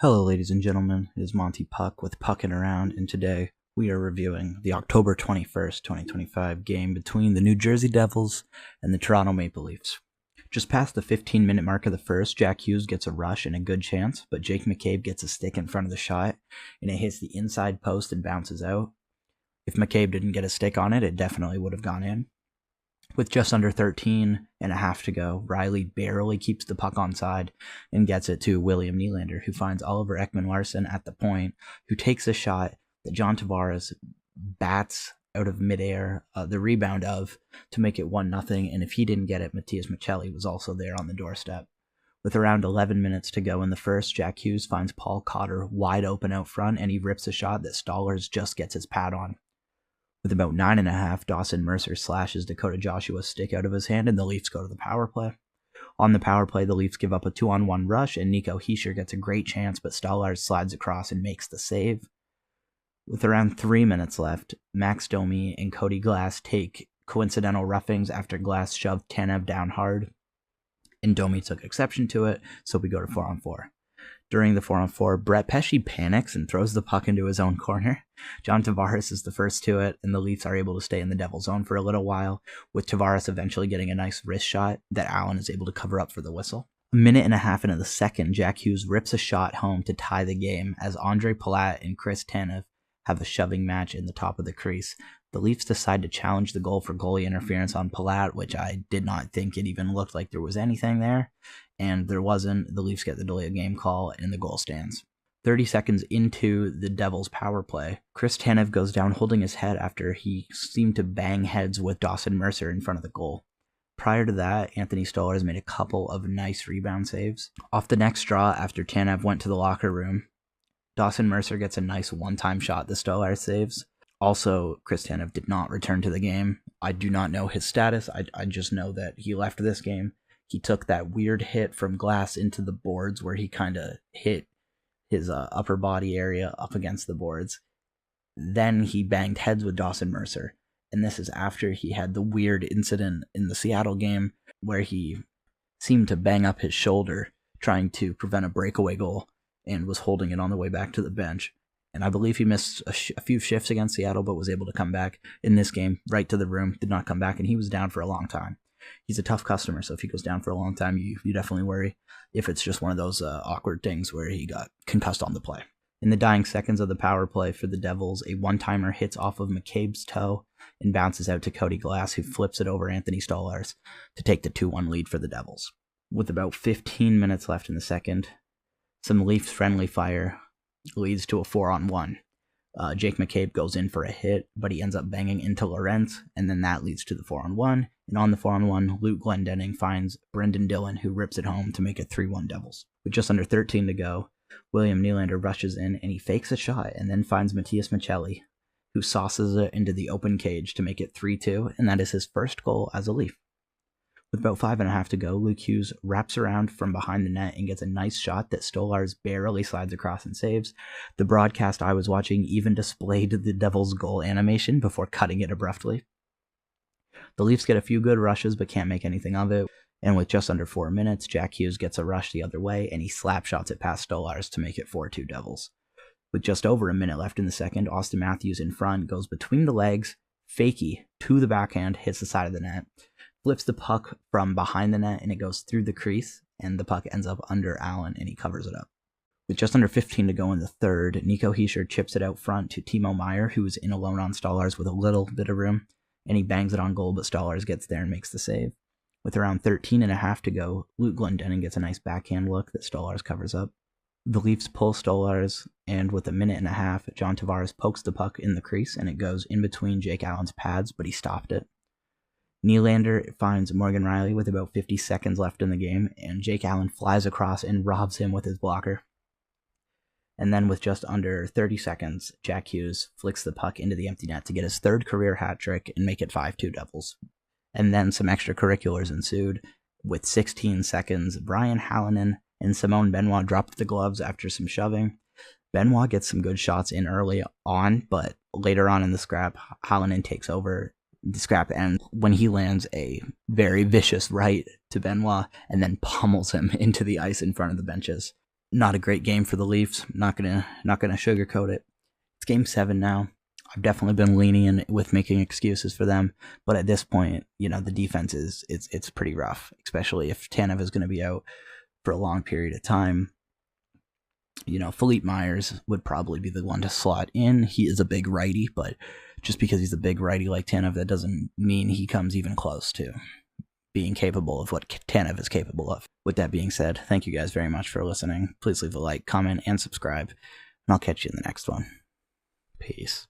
Hello, ladies and gentlemen. It is Monty Puck with Puckin' Around, and today we are reviewing the October 21st, 2025 game between the New Jersey Devils and the Toronto Maple Leafs. Just past the 15-minute mark of the first, Jack Hughes gets a rush and a good chance, but Jake McCabe gets a stick in front of the shot, and it hits the inside post and bounces out. If McCabe didn't get a stick on it, it definitely would have gone in. With just under 13 and a half to go, Riley barely keeps the puck onside and gets it to William Nylander, who finds Oliver Ekman-Larsson at the point, who takes a shot that John Tavares bats out of midair, the rebound of, to make it 1-0, and if he didn't get it, Matias Maccelli was also there on the doorstep. With around 11 minutes to go in the first, Jack Hughes finds Paul Cotter wide open out front, and he rips a shot that Stolarz just gets his pad on. With about 9.5, Dawson Mercer slashes Dakota Joshua's stick out of his hand, and the Leafs go to the power play. On the power play, the Leafs give up a 2-on-1 rush, and Nico Hischier gets a great chance, but Stolarz slides across and makes the save. With around 3 minutes left, Max Domi and Cody Glass take coincidental roughings after Glass shoved Tanev down hard, and Domi took exception to it, so we go to 4-on-4. During the 4-on-4, Brett Pesce panics and throws the puck into his own corner. John Tavares is the first to it, and the Leafs are able to stay in the Devil zone for a little while, with Tavares eventually getting a nice wrist shot that Allen is able to cover up for the whistle. A minute and a half into the second, Jack Hughes rips a shot home to tie the game as Andre Palat and Chris Tanev have a shoving match in the top of the crease. The Leafs decide to challenge the goal for goalie interference on Palat, which I did not think it even looked like there was anything there, and there wasn't. The Leafs get the delay of game call, and the goal stands. 30 seconds into the Devils' power play, Chris Tanev goes down holding his head after he seemed to bang heads with Dawson Mercer in front of the goal. Prior to that, Anthony Stolarz made a couple of nice rebound saves. Off the next draw, after Tanev went to the locker room, Dawson Mercer gets a nice one-time shot that Stolarz saves. Also, Chris Tanev did not return to the game. I do not know his status. I just know that he left this game. He took that weird hit from Glass into the boards where he kind of hit his upper body area up against the boards. Then he banged heads with Dawson Mercer. And this is after he had the weird incident in the Seattle game where he seemed to bang up his shoulder trying to prevent a breakaway goal and was holding it on the way back to the bench. And I believe he missed a few shifts against Seattle, but was able to come back in this game, right to the room, did not come back, and he was down for a long time. He's a tough customer, so if he goes down for a long time, you definitely worry if it's just one of those awkward things where he got concussed on the play. In the dying seconds of the power play for the Devils, a one-timer hits off of McCabe's toe and bounces out to Cody Glass, who flips it over Anthony Stolarz to take the 2-1 lead for the Devils. With about 15 minutes left in the second, some Leafs friendly fire leads to a 4-on-1. Jake McCabe goes in for a hit, but he ends up banging into Lorentz, and then that leads to the 4-on-1. And on the 4-on-1, Luke Glendening finds Brendan Dillon, who rips it home to make it 3-1 Devils. With just under 13 to go, William Nylander rushes in, and he fakes a shot, and then finds Matias Maccelli, who sauces it into the open cage to make it 3-2, and that is his first goal as a Leaf. With about 5.5 to go, Luke Hughes wraps around from behind the net and gets a nice shot that Stolarz barely slides across and saves. The broadcast I was watching even displayed the Devils' goal animation before cutting it abruptly. The Leafs get a few good rushes but can't make anything of it, and with just under 4 minutes, Jack Hughes gets a rush the other way and he slap shots it past Stolarz to make it 4-2 Devils. With just over a minute left in the second, Austin Matthews in front goes between the legs, fakie, to the backhand, hits the side of the net, flips the puck from behind the net, and it goes through the crease, and the puck ends up under Allen, and he covers it up. With just under 15 to go in the third, Nico Hischier chips it out front to Timo Meier, who is in alone on Stolarz with a little bit of room, and he bangs it on goal, but Stolarz gets there and makes the save. With around 13.5 to go, Luke Glendening gets a nice backhand look that Stolarz covers up. The Leafs pull Stolarz, and with a minute and a half, John Tavares pokes the puck in the crease, and it goes in between Jake Allen's pads, but he stopped it. Nylander finds Morgan Riley with about 50 seconds left in the game, and Jake Allen flies across and robs him with his blocker. And then with just under 30 seconds, Jack Hughes flicks the puck into the empty net to get his third career hat trick and make it 5-2 Devils. And then some extracurriculars ensued. With 16 seconds, Brian Hallinan and Simone Benoit dropped the gloves after some shoving. Benoit gets some good shots in early on, but later on in the scrap, Hallinan takes over the scrap end when he lands a very vicious right to Benoit and then pummels him into the ice in front of the benches. Not a great game for the Leafs. Not gonna sugarcoat it. It's game 7 now. I've definitely been lenient with making excuses for them, but at this point, the defense it's pretty rough, especially if Tanev is going to be out for a long period of time. Philippe Myers would probably be the one to slot in. He is a big righty, but just because he's a big righty like Tanev, that doesn't mean he comes even close to being capable of what Tanev is capable of. With that being said, thank you guys very much for listening. Please leave a like, comment, and subscribe, and I'll catch you in the next one. Peace.